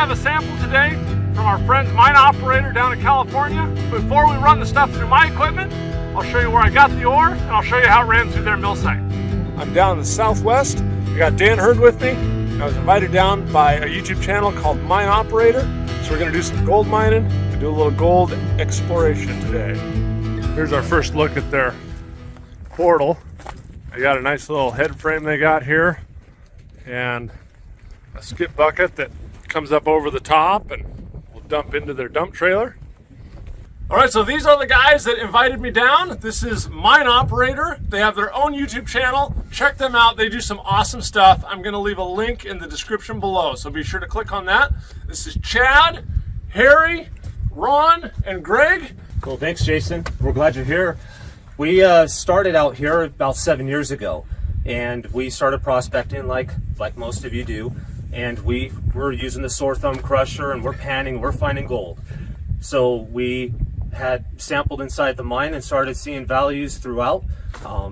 have a sample today from our friend's mine operator down in California. Before we run the stuff through my equipment, I'll show you where I got the ore, and I'll show you how it ran through their mill site. I'm down in the Southwest. I got Dan Hurd with me. I was invited down by a YouTube channel called Mine Operator. So we're gonna do some gold mining and do a little gold exploration today. Here's our first look at their portal. They got a nice little head frame they got here, and a skip bucket that comes up over the top and will dump into their dump trailer. All right, so these are the guys that invited me down. This is Mine Operator. They have their own YouTube channel. Check them out. They do some awesome stuff. I'm gonna leave a link in the description below, so be sure to click on that. This is Chad, Harry, Ron, and Greg. Cool, thanks Jason. We're glad you're here. We started out here about 7 years ago, and we started prospecting like most of you do. And we're using the sore thumb crusher, and we're panning, we're finding gold. So we had sampled inside the mine and started seeing values throughout.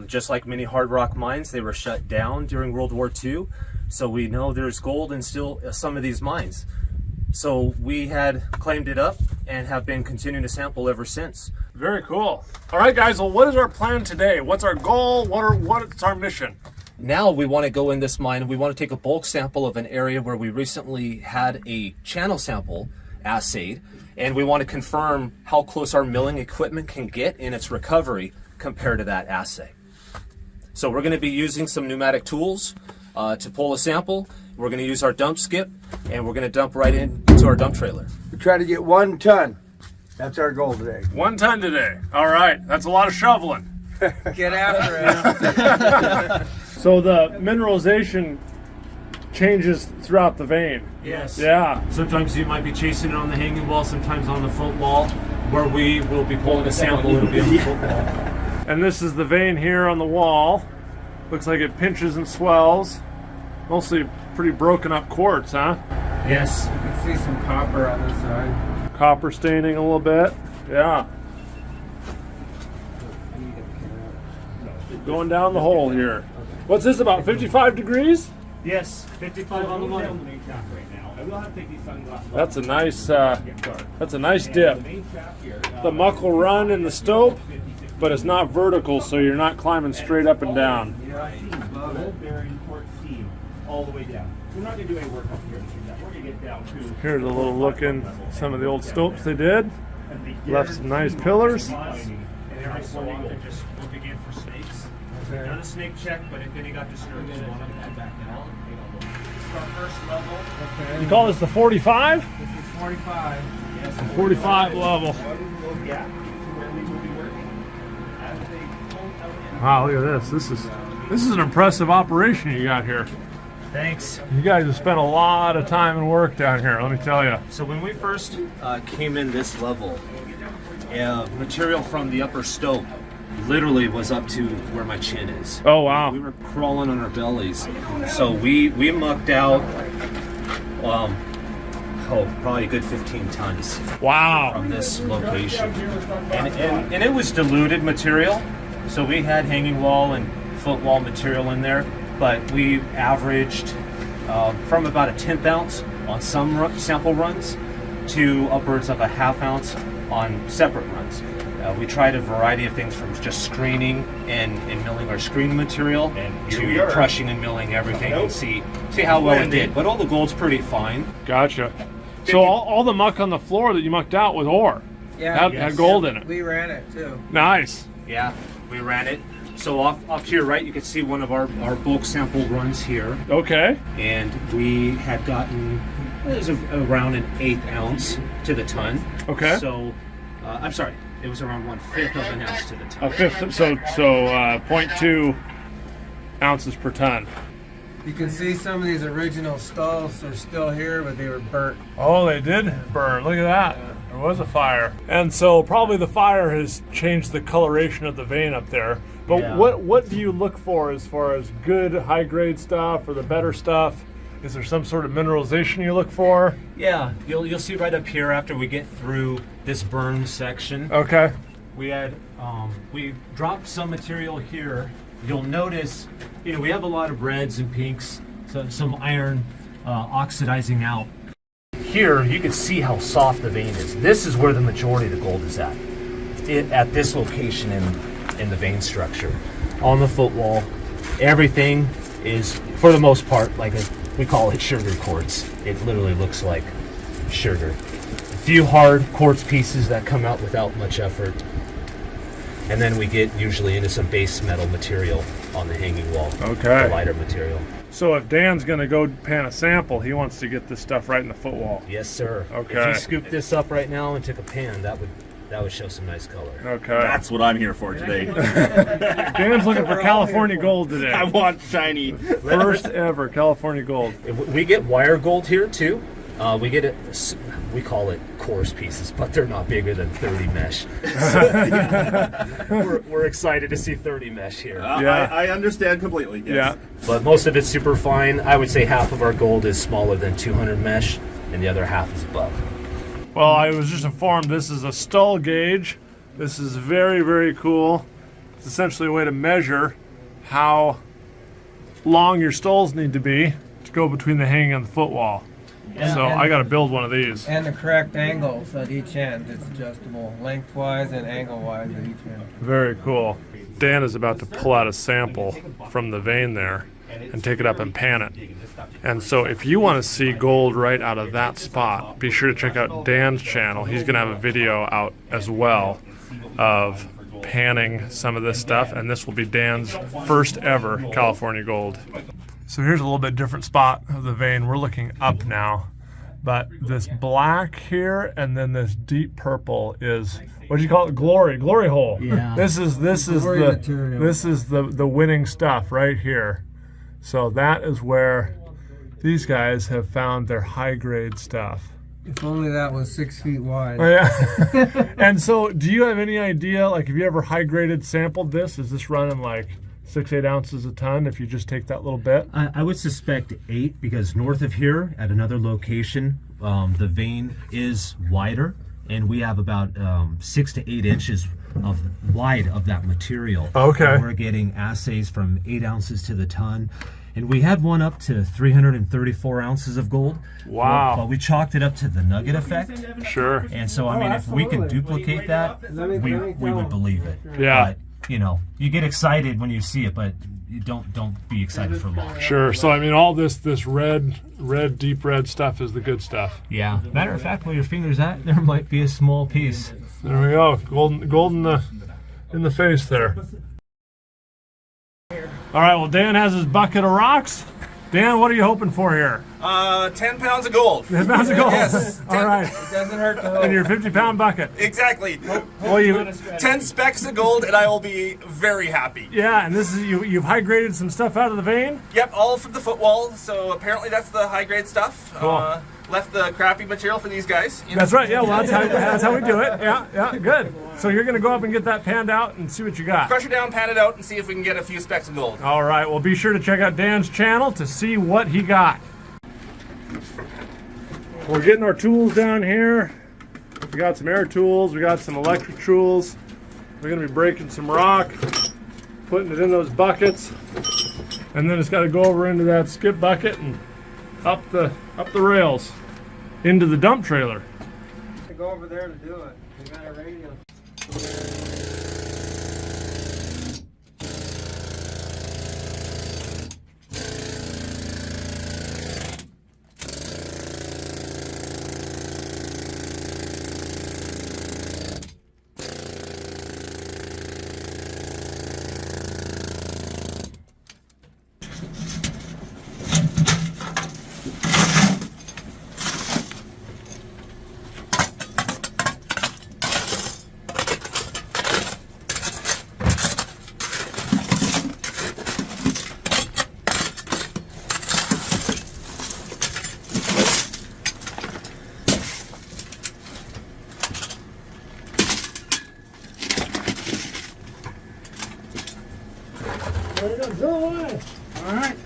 Just like many hard rock mines, they were shut down during World War II. So we know there's gold in still some of these mines. So we had claimed it up and have been continuing to sample ever since. Very cool. All right, guys, well, what is our plan today? What's our goal? What's our mission? Now we want to go in this mine and we want to take a bulk sample of an area where we recently had a channel sample assayed, and we want to confirm how close our milling equipment can get in its recovery compared to that assay. So we're going to be using some pneumatic tools to pull a sample. We're going to use our dump skip, and we're going to dump right into our dump trailer. We try to get 1 ton. That's our goal today. 1 ton today. All right, that's a lot of shoveling. Get after it. So the mineralization changes throughout the vein. Yes. Yeah. Sometimes you might be chasing it on the hanging wall, sometimes on the footwall. Where we will be pulling a sample, it'll be on the footwall. And this is the vein here on the wall. Looks like it pinches and swells. Mostly pretty broken up quartz, huh? Yes. You can see some copper on this side. Copper staining a little bit. Yeah. Going down the hole here. What's this, about 55 degrees? Yes, 55 on the line. That's a nice dip. The muck will run in the stope, but it's not vertical, so you're not climbing straight up and down. All the way down. We're not going to do any work up here. We're going to get down to. Here's a little look in some of the old stopes they did. Left some nice pillars. And every so often just look again for snakes. Not a snake check, but if any got disturbed, you want to come back down. This is our first level. You call this the 45? This is 45. Yes, The 45 level. Yeah. Where we will be working as they pull out. Wow, look at this. This is an impressive operation you got here. Thanks. You guys have spent a lot of time and work down here, let me tell you. So when we first came in this level, material from the upper stope literally was up to where my chin is. Oh, wow. We were crawling on our bellies. So we mucked out, probably a good 15 tons. Wow. From this location. And it was diluted material. So we had hanging wall and footwall material in there, but we averaged from about a 1/10 ounce on some sample runs to upwards of a 1/2 ounce on separate runs. We tried a variety of things from just screening and milling our screen material to crushing and milling everything and see how well it did. But all the gold's pretty fine. Gotcha. So all the muck on the floor that you mucked out was ore. Yeah. Had gold in it. We ran it too. Nice. Yeah, we ran it. So off to your right, you can see one of our bulk sample runs here. Okay. And we had gotten, it was around an 1/8 ounce to the ton. Okay. So, I'm sorry, it was around 1/5 of an ounce to the ton. A fifth, so 0.2 ounces per ton. You can see some of these original stalls are still here, but they were burnt. Oh, they did burn. Look at that. There was a fire. And so probably the fire has changed the coloration of the vein up there. But Yeah. what do you look for as far as good high grade stuff or the better stuff? Is there some sort of mineralization you look for? Yeah, you'll see right up here after we get through this burn section. Okay. We had we dropped some material here. You'll notice, we have a lot of reds and pinks, some iron oxidizing out. here you can see how soft the vein is. This is where the majority of the gold is at. At this location in the vein structure. On the footwall, everything is, for the most part, like we call it sugar quartz. It literally looks like sugar. A few hard quartz pieces that come out without much effort. And then we get usually into some base metal material on the hanging wall. Okay. The lighter material. So if Dan's gonna go pan a sample, he wants to get this stuff right in the footwall. Yes, sir. Okay. If you scooped this up right now and took a pan, that would show some nice color. Okay. That's what I'm here for today. Dan's looking for California gold today. I want shiny. First ever California gold. We get wire gold here too. We get it. We call it coarse pieces, but they're not bigger than 30 mesh. We're excited to see 30 mesh here. Yeah. I understand completely. Yes. Yeah. But most of it's super fine. I would say half of our gold is smaller than 200 mesh, and the other half is above. Well, I was just informed this is a stall gauge. This is very, very cool. It's essentially a way to measure how long your stalls need to be to go between the hanging and the footwall. So I got to build one of these. And the correct angles at each end. It's adjustable lengthwise and angle-wise at each end. Very cool. Dan is about to pull out a sample from the vein there and take it up and pan it. And so if you want to see gold right out of that spot, be sure to check out Dan's channel. He's going to have a video out as well of panning some of this stuff, and this will be Dan's first ever California gold. So here's a little bit different spot of the vein. We're looking up now, but this black here and then this deep purple is, what do you call it? Glory hole. Yeah. This is the winning stuff right here. So that is where these guys have found their high grade stuff. If only that was 6 feet wide. Oh, yeah. And so do you have any idea, like, have you ever high graded sampled this? Is this running like 6-8 ounces a ton if you just take that little bit? I would suspect 8, because north of here at another location, the vein is wider, and we have about 6 to 8 inches of wide of that material. Okay. And we're getting assays from 8 ounces to the ton. And we had one up to 334 ounces of gold. Wow. But we chalked it up to the nugget effect. Sure. And so, I mean, if we can duplicate that, we would believe it. Yeah. But, you know, you get excited when you see it, but you don't be excited for long. Sure. So I mean, all this red, deep red stuff is the good stuff. Yeah. Matter of fact, where your finger's at, there might be a small piece. There we go. Gold in the face there. All right. Well, Dan has his bucket of rocks. Dan, what are you hoping for here? 10 pounds of gold. 10 pounds of gold. Yes. All right. It doesn't hurt to hope. In your 50-pound bucket. Exactly. Well, 10 specks of gold, and I will be very happy. yeah, and this is you've high graded some stuff out of the vein. Yep, all from the footwall. So apparently that's the high grade stuff. Cool. Left the crappy material for these guys. You know? That's right. Yeah. Well, that's how we do it. Yeah. Good. So you're gonna go up and get that panned out and see what you got. Crush it down, pan it out, and see if we can get a few specks of gold. All right. Well, be sure to check out Dan's channel to see what he got. We're getting our tools down here. We got some air tools. We got some electric tools. We're gonna be breaking some rock, putting it in those buckets, and then it's got to go over into that skip bucket and up the rails into the dump trailer. To go over there to do it. We got a radio. All right.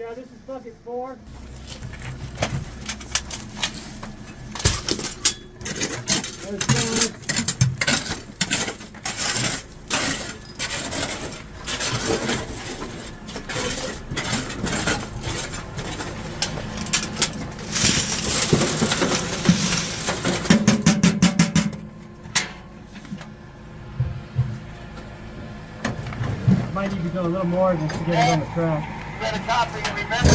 Yeah, this is bucket 4. There's 5. Might need to go a little more just to get it on the track. Got a copy, and remember,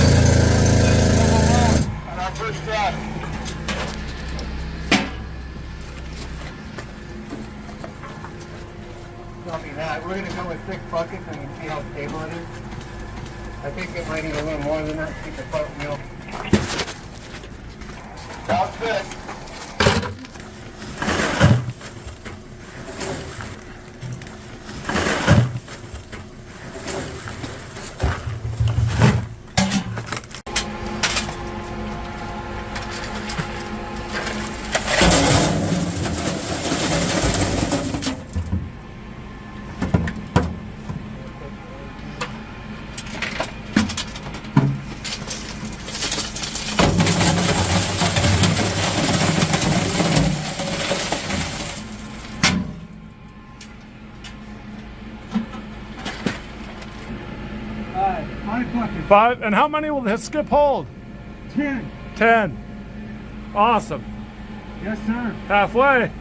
on our first try. Copy that. We're going to go with 6 buckets and you can see how stable it is. I think it might need a little more than that to keep the front wheel. Sounds good. Five. And how many will the skip hold? 10. 10. Awesome. Yes, sir. Halfway.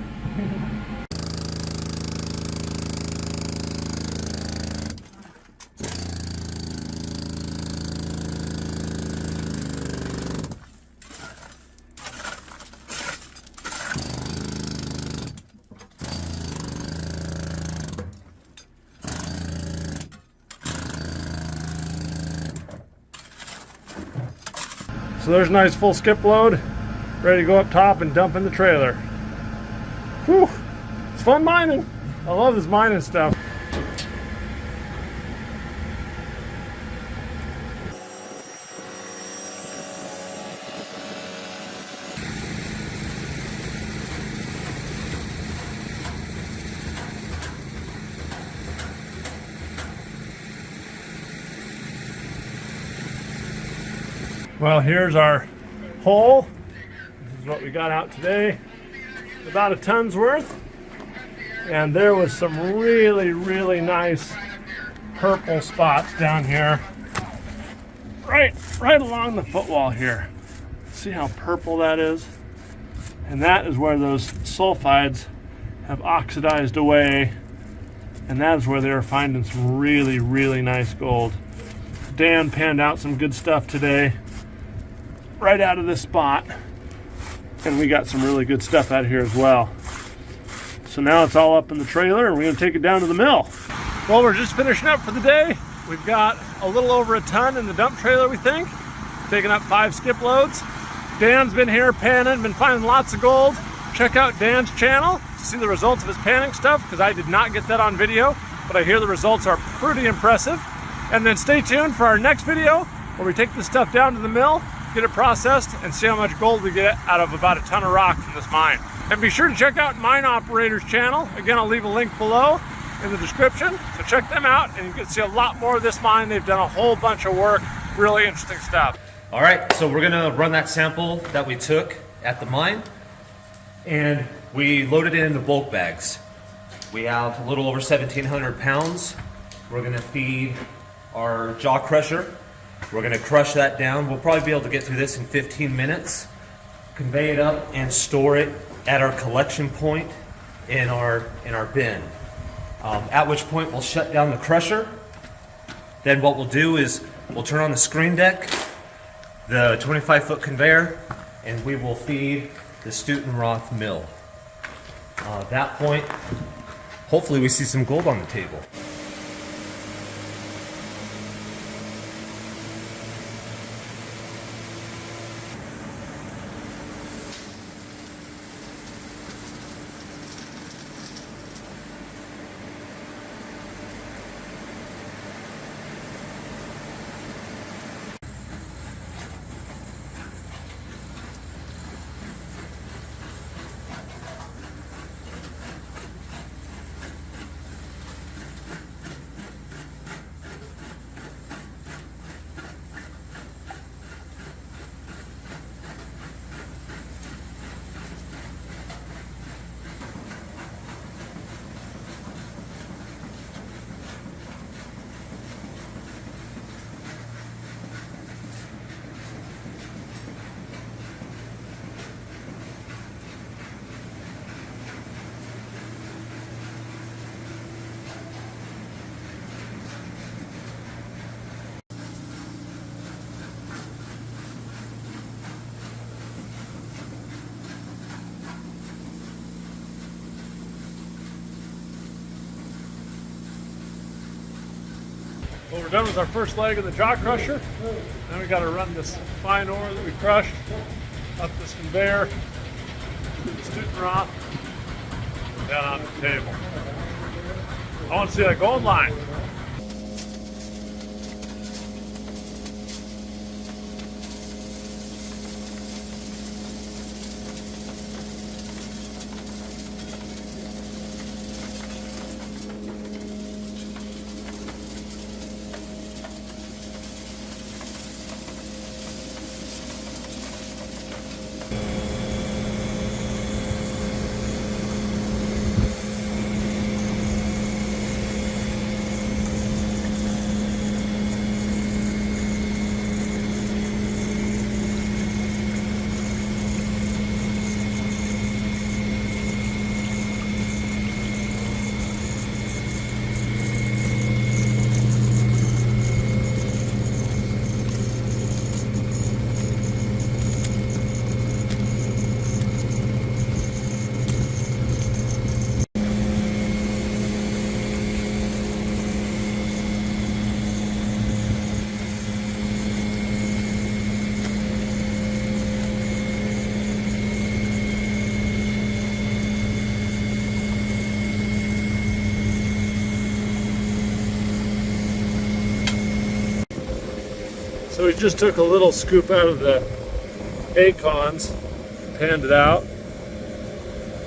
So there's a nice full skip load, ready to go up top and dump in the trailer. Whew, it's fun mining. I love this mining stuff. Well, here's our hole. This is what we got out today. About a ton's worth. And there was some really, really nice purple spots down here. Right along the footwall here. See how purple that is? And that is where those sulfides have oxidized away. And that is where they were finding some really, really nice gold. Dan panned out some good stuff today. Right out of this spot, and we got some really good stuff out of here as well. So now it's all up in the trailer and we're going to take it down to the mill. Well, we're just finishing up for the day. We've got a little over a ton in the dump trailer, we think, taking up 5 skip loads. Dan's been here panning, been finding lots of gold. Check out Dan's channel to see the results of his panning stuff, because I did not get that on video, but I hear the results are pretty impressive. And then stay tuned for our next video where we take this stuff down to the mill, get it processed, and see how much gold we get out of about a ton of rock from this mine. And be sure to check out Mine Operator's channel. Again, I'll leave a link below in the description, so check them out and you can see a lot more of this mine. They've done a whole bunch of work, really interesting stuff. All right, so we're gonna run that sample that we took at the mine, and we loaded it into bulk bags. We have a little over 1,700 pounds. We're gonna feed our jaw crusher. We're gonna crush that down. We'll probably be able to get through this in 15 minutes, convey it up and store it at our collection point in our bin. At which point we'll shut down the crusher. Then what we'll do is we'll turn on the screen deck, the 25-foot conveyor, and we will feed the Stutenroth mill. At that point, hopefully we see some gold on the table. we're done with our first leg of the jaw crusher. Then we got to run this fine ore that we crushed up this conveyor to the Stutenroth down on the table. I want to see that gold line. So we just took a little scoop out of the acons, panned it out.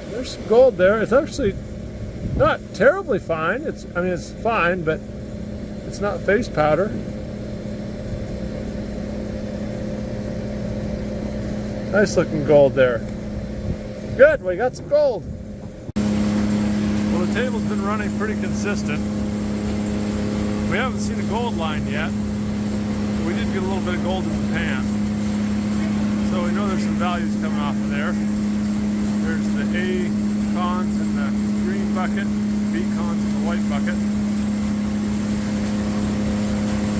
There's some gold there. It's actually not terribly fine. It's fine, but it's not face powder. Nice looking gold there. Good, we got some gold. Well, the table's been running pretty consistent. We haven't seen a gold line yet. We did get a little bit of gold in the pan. So we know there's some values coming off of there. There's the A cons in the green bucket, B cons in the white bucket.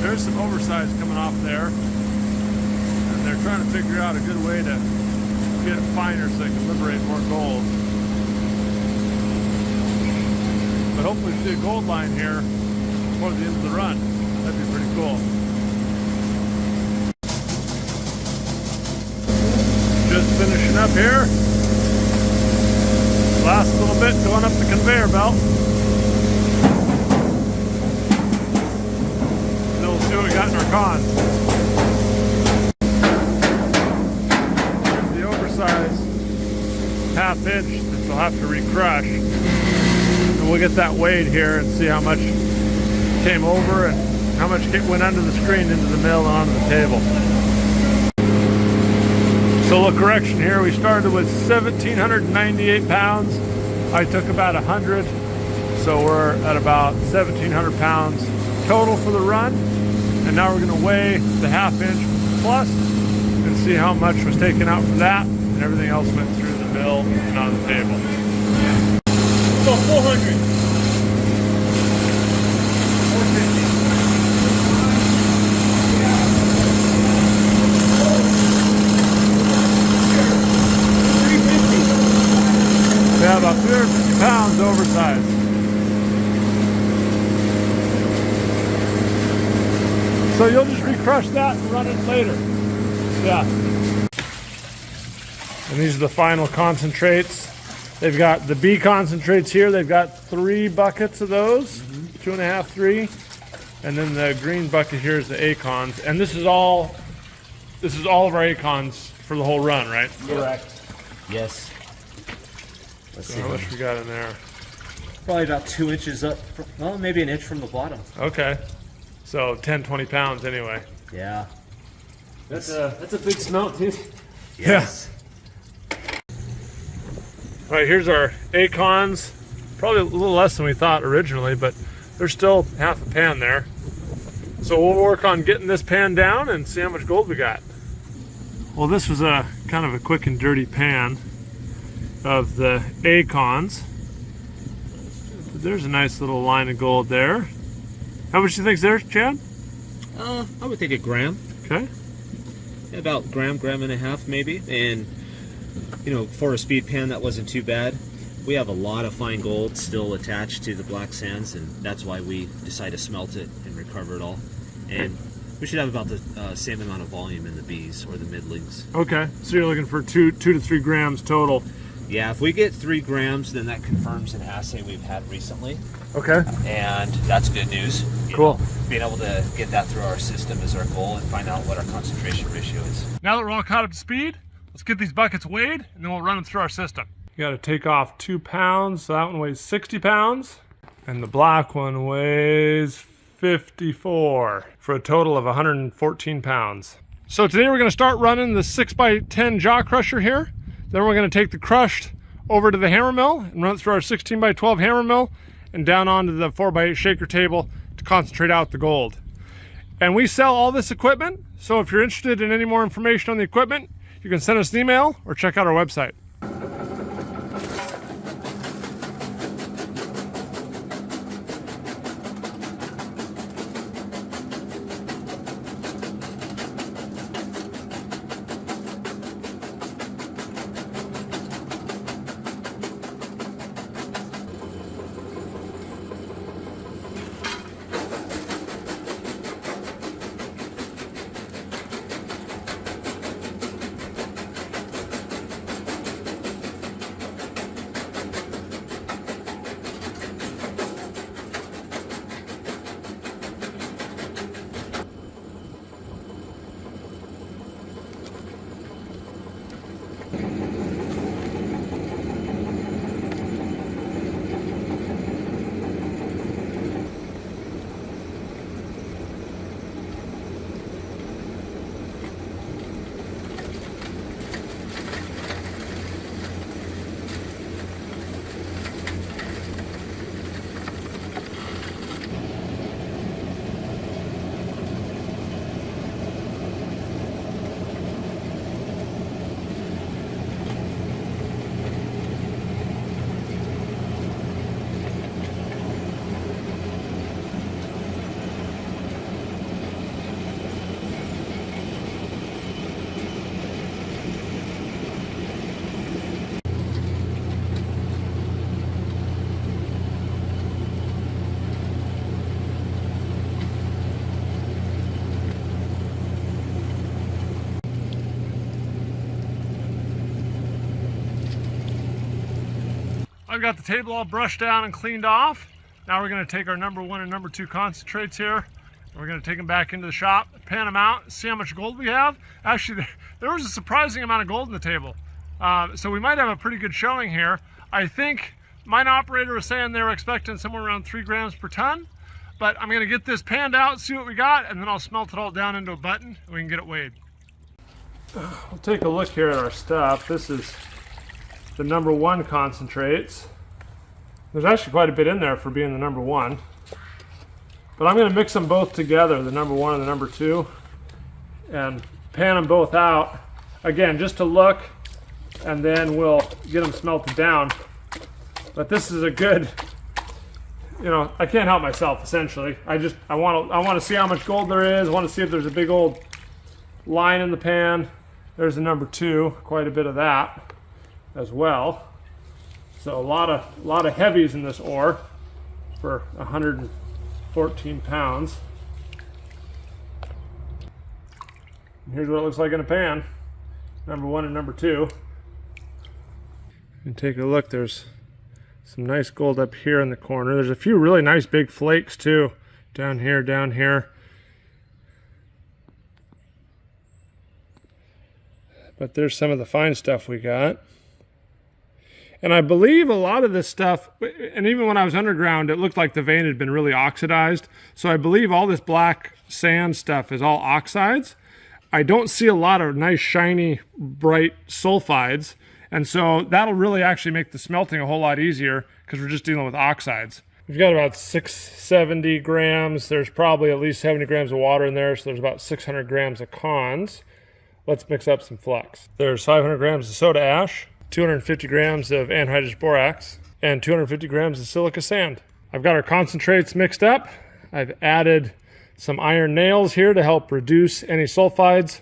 There's some oversize coming off there. And they're trying to figure out a good way to get it finer so they can liberate more gold. But hopefully we see a gold line here before the end of the run. That'd be pretty cool. Just finishing up here. Last little bit going up the conveyor belt. Then we'll see what we got in our cons. Here's the oversized ½ inch that we'll have to recrush. And we'll get that weighed here and see how much came over and how much went under the screen into the mill and onto the table. So a little correction here, we started with 1,798 pounds. I took about 100, so we're at about 1,700 pounds total for the run. And now we're gonna weigh the ½ inch plus and see how much was taken out for that, and everything else went through the mill and on the table. So 400. Yeah, about 350 pounds oversized. So you'll just recrush that and run it later. Yeah. And these are the final concentrates. They've got the B concentrates here. They've got 3 buckets of those, 2.5, 3. And then the green bucket here is the acons. And this is all of our acons for the whole run, right? Correct. Yes. Let's see how much we got in there. Probably about 2 inches up, well, maybe an inch from the bottom. Okay. So 10, 20 pounds anyway. Yeah. That's a big smelt, dude. Yes. Yeah. All right, here's our acons. Probably a little less than we thought originally, but there's still half a pan there. So we'll work on getting this pan down and see how much gold we got. Well, this was a kind of a quick and dirty pan of the acons. There's a nice little line of gold there. How much do you think's there, Chad? I would think a gram. Okay. About gram and a half maybe. And you know, for a speed pan that wasn't too bad. we have a lot of fine gold still attached to the black sands, and that's why we decide to smelt it and recover it all. And we should have about the same amount of volume in the Bs or the middlings. Okay, so you're looking for 2 to 3 grams total. Yeah, if we get 3 grams, then that confirms an assay we've had recently. Okay. And that's good news. Cool. Being able to get that through our system is our goal and find out what our concentration ratio is. Now that we're all caught up to speed, let's get these buckets weighed and then we'll run them through our system. You got to take off 2 pounds, so that one weighs 60 pounds. And the black one weighs 54 for a total of 114 pounds. So today we're going to start running the 6x10 jaw crusher here. Then we're going to take the crushed over to the hammer mill and run it through our 16x12 hammer mill and down onto the 4x8 shaker table to concentrate out the gold. And we sell all this equipment, so if you're interested in any more information on the equipment, you can send us an email or check out our website. I've got the table all brushed down and cleaned off. Now we're going to take our number 1 and number 2 concentrates here. And we're going to take them back into the shop, pan them out, see how much gold we have. Actually, there was a surprising amount of gold in the table. So we might have a pretty good showing here. I think mine operator was saying they were expecting somewhere around 3 grams per ton. But I'm going to get this panned out, see what we got, and then I'll smelt it all down into a button and we can get it weighed. We'll take a look here at our stuff. This is the number 1 concentrates. There's actually quite a bit in there for being the number 1. But I'm going to mix them both together, the number 1 and the number 2, and pan them both out. Again, just to look, and then we'll get them smelted down. But this is a good, you know, I can't help myself essentially. I want to see how much gold there is. I want to see if there's a big old line in the pan. There's the number 2, quite a bit of that as well. So a lot of heavies in this ore for 114 pounds. And here's what it looks like in a pan. Number 1 and number 2. And take a look, there's some nice gold up here in the corner. There's a few really nice big flakes too. Down here, down here. But there's some of the fine stuff we got. And I believe a lot of this stuff, and even when I was underground, it looked like the vein had been really oxidized. So I believe all this black sand stuff is all oxides. I don't see a lot of nice, shiny, bright sulfides. And so that'll really actually make the smelting a whole lot easier because we're just dealing with oxides. We've got about 670 grams. There's probably at least 70 grams of water in there. So there's about 600 grams of cons. Let's mix up some flux. There's 500 grams of soda ash, 250 grams of anhydrous borax, and 250 grams of silica sand. I've got our concentrates mixed up. I've added some iron nails here to help reduce any sulfides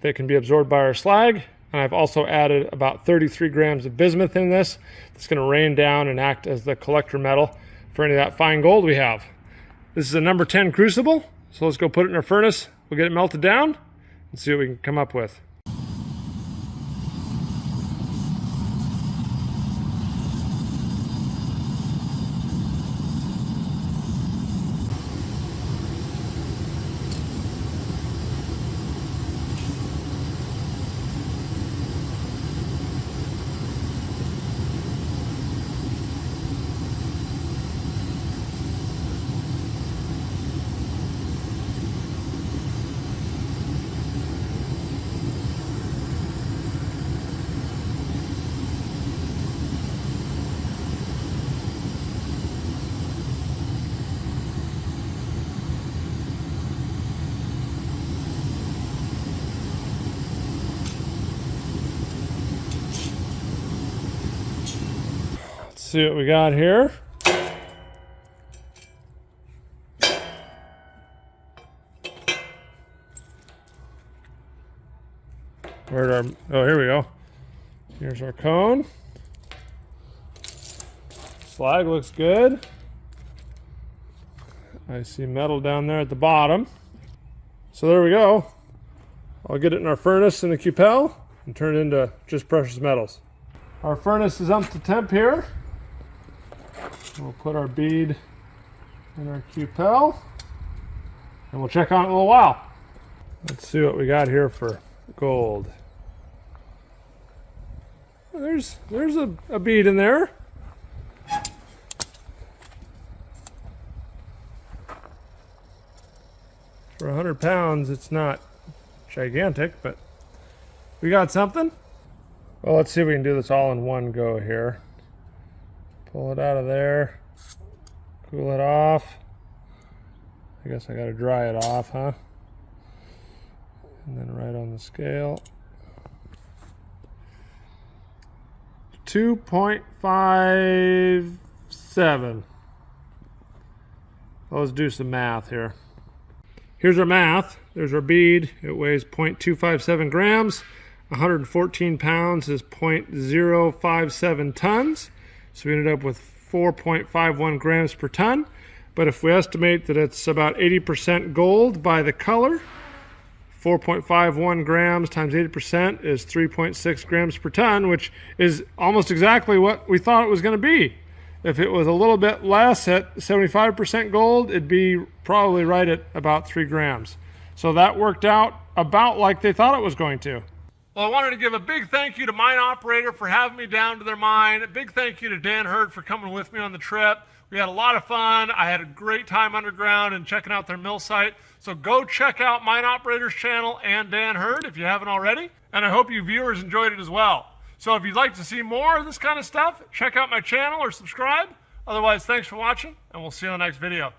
that can be absorbed by our slag. And I've also added about 33 grams of bismuth in this. It's going to rain down and act as the collector metal for any of that fine gold we have. This is a number 10 crucible, so let's go put it in our furnace. We'll get it melted down and see what we can come up with. See what we got here. Where'd our, oh, here we go. Here's our cone. Slag looks good. I see metal down there at the bottom. So there we go. I'll get it in our furnace in the cupel and turn it into just precious metals. Our furnace is up to temp here. We'll put our bead in our cupel and we'll check on it in a little while. Let's see what we got here for gold. There's a bead in there. For 100 pounds, it's not gigantic, but we got something. Well, let's see if we can do this all in one go here. Pull it out of there, cool it off. I guess I gotta dry it off, huh? And then right on the scale. 2.57. Let's do some math here. Here's our math. There's our bead. It weighs 0.257 grams. 114 pounds is 0.057 tons. So we ended up with 4.51 grams per ton. But if we estimate that it's about 80% gold by the color, 4.51 grams times 80% is 3.6 grams per ton, which is almost exactly what we thought it was going to be. If it was a little bit less at 75% gold, it'd be probably right at about 3 grams. So that worked out about like they thought it was going to. Well, I wanted to give a big thank you to Mine Operator for having me down to their mine. A big thank you to Dan Hurd for coming with me on the trip. We had a lot of fun. I had a great time underground and checking out their mill site. So go check out Mine Operator's channel and Dan Hurd if you haven't already. And I hope you viewers enjoyed it as well. So if you'd like to see more of this kind of stuff, check out my channel or subscribe. Otherwise, thanks for watching, and we'll see you on the next video.